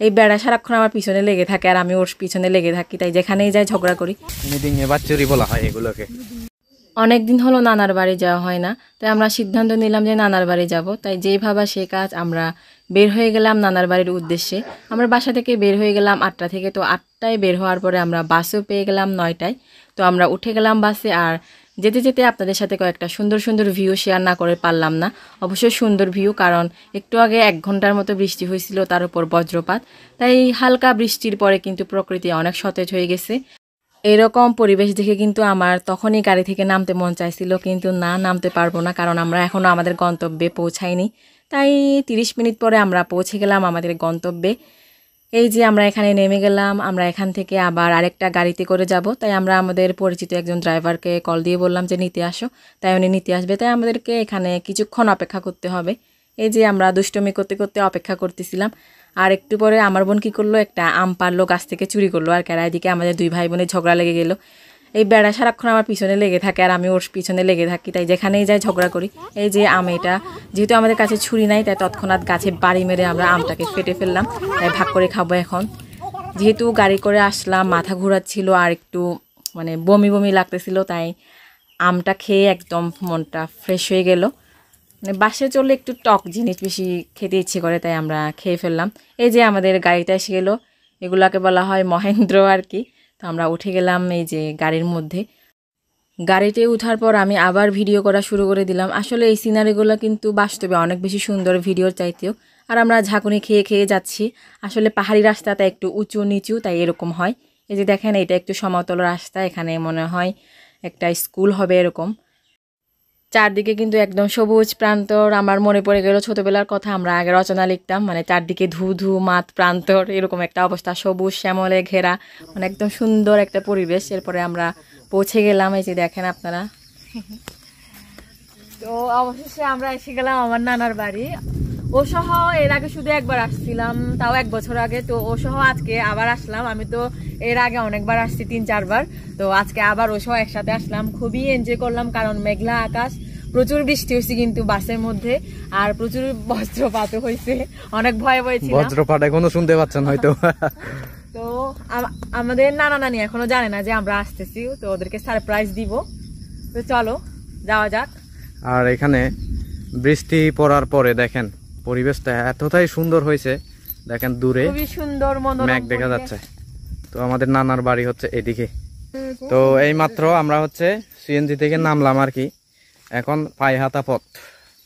এই বেড়া সারাক্ষণ আমার পিছনে লেগে থাকে আর আমি ওর পিছনে লেগে থাকি, তাই যেখানেই যাই ঝগড়া করি। মিডিংয়ে বাচ্চারি বলা হয় এগুলোকে। অনেকদিন হলো নানার বাড়ি যাওয়া হয় না, তাই আমরা সিদ্ধান্ত নিলাম যে নানার বাড়ি যাব। তাই যেই ভাবা সে কাজ, আমরা বের হয়ে গেলাম নানার বাড়ির উদ্দেশ্যে। আমরা বাসা থেকে বের হয়ে গেলাম 8টা থেকে। তো 8টায় বের হওয়ার পরে আমরা বাসও পেয়ে গেলাম 9টায়। তো আমরা উঠে গেলাম বাসে। আর যেতে যেতে আপনাদের সাথে কয়েকটা সুন্দর সুন্দর ভিউ শেয়ার না করে পারলাম না। অবশ্যই সুন্দর ভিউ, কারণ একটু আগে 1 ঘন্টার মতো বৃষ্টি হয়েছিল, তার উপর বজ্রপাত। তাই হালকা বৃষ্টির পরে কিন্তু প্রকৃতি অনেক সতেজ হয়ে গেছে। এরকম পরিবেশ দেখে কিন্তু আমার তখনই গাড়ি থেকে নামতে মন চাইছিল, কিন্তু না, নামতে পারবো না, কারণ আমরা এখনও আমাদের গন্তব্যে পৌঁছাইনি। তাই 30 মিনিট পরে আমরা পৌঁছে গেলাম আমাদের গন্তব্যে। এই যে আমরা এখানে নেমে গেলাম। আমরা এখান থেকে আবার আরেকটা গাড়িতে করে যাব। তাই আমরা আমাদের পরিচিত একজন ড্রাইভারকে কল দিয়ে বললাম যে নিতে আসো। তাই উনি নিতে আসবে, তাই আমাদেরকে এখানে কিছুক্ষণ অপেক্ষা করতে হবে। এই যে আমরা দুষ্টুমি করতে করতে অপেক্ষা করতেছিলাম। আর একটু পরে আমার বোন কী করলো, একটা আম পারলো, গাছ থেকে চুরি করলো। আর এদিকে আমাদের 2 ভাই বোনের ঝগড়া লেগে গেল। এই বেড়া সারাক্ষণ আমার পিছনে লেগে থাকে আর আমি ওর পিছনে লেগে থাকি, তাই যেখানেই যাই ঝগড়া করি। এই যে আম, এটা যেহেতু আমাদের কাছে ছুরি নাই, তাই তৎক্ষণাৎ গাছে বাড়ি মেরে আমরা আমটাকে ফেটে ফেললাম। তাই ভাগ করে খাবো এখন। যেহেতু গাড়ি করে আসলাম, মাথা ঘোরাচ্ছিল আর একটু মানে বমি বমি লাগতেছিল, তাই আমটা খেয়ে একদম মনটা ফ্রেশ হয়ে গেল। মানে বাসে চললে একটু টক জিনিস বেশি খেতে ইচ্ছে করে, তাই আমরা খেয়ে ফেললাম। এই যে আমাদের গাড়িটা এসে গেলো, এগুলাকে বলা হয় মহেন্দ্র আর কি। তো আমরা উঠে গেলাম এই যে গাড়ির মধ্যে। গাড়িতে ওঠার পর আমি আবার ভিডিও করা শুরু করে দিলাম। আসলে এই সিনারিগুলো কিন্তু বাস্তবে অনেক বেশি সুন্দর ভিডিওর চাইতেও। আর আমরা ঝাঁকুনি খেয়ে খেয়ে যাচ্ছি। আসলে পাহাড়ি রাস্তাটা একটু উঁচু নিচু, তাই এরকম হয়। এই যে দেখেন, এটা একটু সমতল রাস্তা, এখানে মনে হয় একটা স্কুল হবে এরকম। চারদিকে কিন্তু একদম সবুজ প্রান্তর। আমার মনে পড়ে গেল ছোটবেলার কথা, আমরা আগে রচনা লিখতাম, মানে চারদিকে ধু ধু মাঠ প্রান্তর, এরকম একটা অবস্থা, সবুজ শ্যামলে ঘেরা, মানে একদম সুন্দর একটা পরিবেশ। এরপরে আমরা পৌঁছে গেলাম, এই যে দেখেন আপনারা। তো অবশেষে আমরা এসে গেলাম আমার নানার বাড়ি। ও সহ এর আগে শুধু একবার আসছিলাম, তাও 1 বছর আগে। তো ও সহ আজকে আবার আসলাম। আমি তো এর আগে অনেকবার আসছি, 3-4 বার। তো আজকে আবার ও সহ একসাথে আসলাম। খুবই এনজয় করলাম, কারণ মেঘলা আকাশ, প্রচুর বৃষ্টি হয়েছে কিন্তু বাসের মধ্যে, আর প্রচুর বজ্রপাতও হয়েছে। অনেক ভয় পেয়েছি। বজ্রপাত এখনো শুনতে পাচ্ছেন হয়তো। তো আমাদের নানা নানি এখনো জানে না যে আমরা আসতেছি, তো ওদেরকে সারপ্রাইজ দিব। তো চলো যাওয়া যাক। আর এখানে বৃষ্টি পড়ার পরে দেখেন পরিবেশটা এতটাই সুন্দর হয়েছে। দেখেন দূরে খুবই সুন্দর মনোরম মেঘ দেখা যাচ্ছে। তো আমাদের নানার বাড়ি হচ্ছে এদিকে। তো এই মাত্র আমরা হচ্ছে সিএনজি থেকে নামলাম আর কি। এখন পায়হাতা পথ।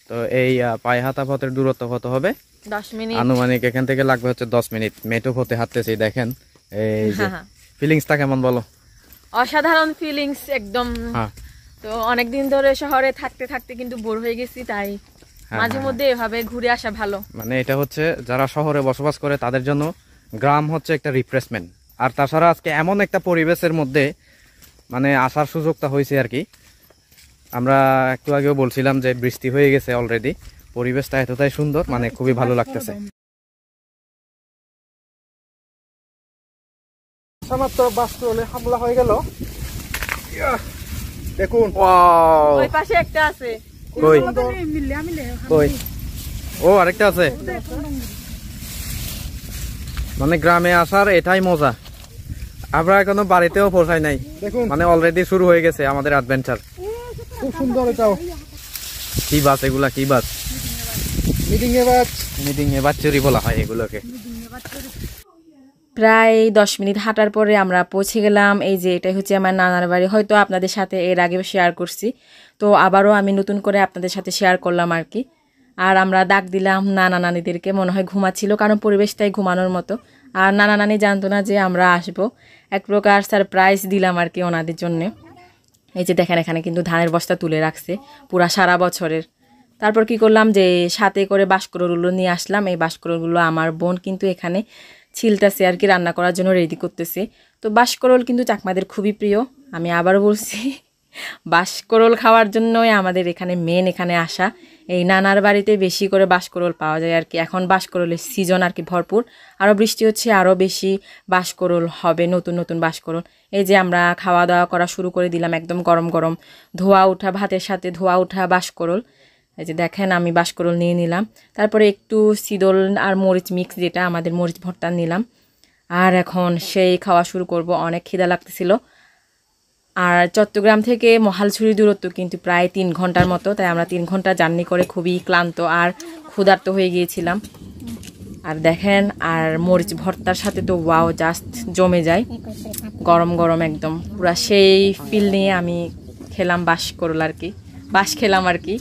তো এই পায়হাতা পথের দূরত্ব কত হবে? 10 মিনিট আনুমানিক। এখান থেকে লাগবে হচ্ছে 10 মিনিট। মেট্রো পথে হাঁটতেছি। দেখেন এই যে ফিলিংসটা কেমন বলো? অসাধারণ ফিলিংস একদম। তো অনেকদিন ধরে শহরে থাকতে থাকতে কিন্তু বোর হয়ে গেছি, তাই মাঝে মধ্যে এভাবে ঘুরে আসা ভালো। মানে এটা হচ্ছে যারা শহরে বসবাস করে তাদের জন্য গ্রাম হচ্ছে একটা রিফ্রেশমেন্ট। আর তাছাড়া আজকে এমন একটা পরিবেশের মধ্যে মানে আসার সুযোগটা হয়েছে আর কি। আমরা একটু আগেও বলছিলাম যে বৃষ্টি হয়ে গেছে অলরেডি, পরিবেশটা এতটাই সুন্দর, মানে খুবই ভালো লাগতেছে। মাত্র বাস্ট্রোলে হামলা হয়ে গেল। দেখুন ওই পাশে একটা আছে। কই কই? ও আরেকটা আছে। মানে গ্রামে আসার এটাই মজা। আমরা এখনো বাড়িতেও পৌঁছাই নাই, মানে অলরেডি শুরু হয়ে গেছে আমাদের অ্যাডভেঞ্চার। খুব সুন্দর। এটাও কি বাস? এগুলা কি বাস? মিডিংয়ে বাচ্চারি বলা হয় এগুলোকে। প্রায় 10 মিনিট হাঁটার পরে আমরা পৌঁছে গেলাম। এই যে এটাই হচ্ছে আমার নানার বাড়ি। হয়তো আপনাদের সাথে এর আগেও শেয়ার করছি, তো আবারও আমি নতুন করে আপনাদের সাথে শেয়ার করলাম আর কি। আর আমরা ডাক দিলাম নানা নানিদেরকে, মনে হয় ঘুমাচ্ছিল, কারণ পরিবেশটাই ঘুমানোর মতো। আর নানা নানি জানতো না যে আমরা আসবো, এক প্রকার সারপ্রাইজ দিলাম আর কি ওনাদের জন্যে। এই যে দেখেন, এখানে কিন্তু ধানের বস্তা তুলে রাখছে পুরা সারা বছরের। তারপর কি করলাম, যে সাথে করে বাঁশকরলগুলো নিয়ে আসলাম। এই বাঁশকরলগুলো আমার বোন কিন্তু এখানে ছিলতেছে আর কি, রান্না করার জন্য রেডি করতেছে। তো বাঁশকরল কিন্তু চাকমাদের খুবই প্রিয়। আমি আবার বলছি, বাঁশকরল খাওয়ার জন্যই আমাদের এখানে মেন এখানে আসা। এই নানার বাড়িতে বেশি করে বাঁশকরল পাওয়া যায় আর কি। এখন বাঁশকরলের সিজন আর কি ভরপুর। আরও বৃষ্টি হচ্ছে, আরও বেশি বাঁশকরল হবে, নতুন নতুন বাঁশকরল। এই যে আমরা খাওয়া দাওয়া করা শুরু করে দিলাম, একদম গরম গরম ধোয়া ওঠা ভাতের সাথে ধোয়া ওঠা বাঁশকরল। এই যে দেখেন আমি বাঁশকরল নিয়ে নিলাম, তারপরে একটু সিদল আর মরিচ মিক্স যেটা আমাদের মরিচ ভর্তা নিলাম। আর এখন সেই খাওয়া শুরু করব, অনেক খিদা লাগতেছিল। আর চট্টগ্রাম থেকে মহালছড়ির দূরত্ব কিন্তু প্রায় 3 ঘন্টার মতো, তাই আমরা 3 ঘন্টা জার্নি করে খুবই ক্লান্ত আর ক্ষুধার্ত হয়ে গিয়েছিলাম। আর দেখেন, আর মরিচ ভর্তার সাথে তো ওয়াও জাস্ট জমে যায়, গরম গরম একদম পুরা সেই ফিল নিয়ে আমি খেলাম বাঁশকরল আর কি, বাঁশ খেলাম আর কি।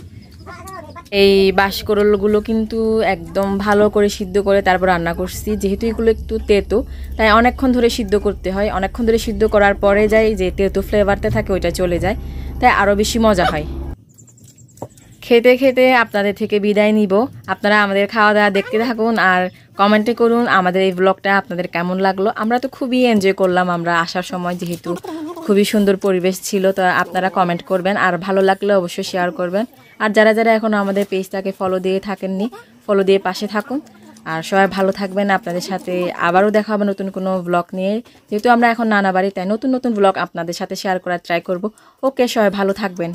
এই বাঁশকরলগুলো কিন্তু একদম ভালো করে সিদ্ধ করে তারপর রান্না করছি, যেহেতু এগুলো একটু তেতো তাই অনেকক্ষণ ধরে সিদ্ধ করতে হয়। অনেকক্ষণ ধরে সিদ্ধ করার পরে যায় যে তেতো ফ্লেভারটা থাকে ওইটা চলে যায়, তাই আরও বেশি মজা হয়। খেতে খেতে আপনাদের থেকে বিদায় নিব। আপনারা আমাদের খাওয়া দাওয়া দেখতে থাকুন আর কমেন্টে করুন আমাদের এই ব্লগটা আপনাদের কেমন লাগলো। আমরা তো খুবই এনজয় করলাম আমরা আসার সময়, যেহেতু খুবই সুন্দর পরিবেশ ছিল। তো আপনারা কমেন্ট করবেন আর ভালো লাগলে অবশ্যই শেয়ার করবেন। আর যারা যারা এখনও আমাদের পেজটাকে ফলো দিয়ে থাকেননি, ফলো দিয়ে পাশে থাকুন। আর সবাই ভালো থাকবেন। আপনাদের সাথে আবারও দেখা হবে নতুন কোনো ব্লগ নিয়ে। যেহেতু আমরা এখন নানা বাড়ি, তাই নতুন নতুন ব্লগ আপনাদের সাথে শেয়ার করার ট্রাই করব। ওকে, সবাই ভালো থাকবেন।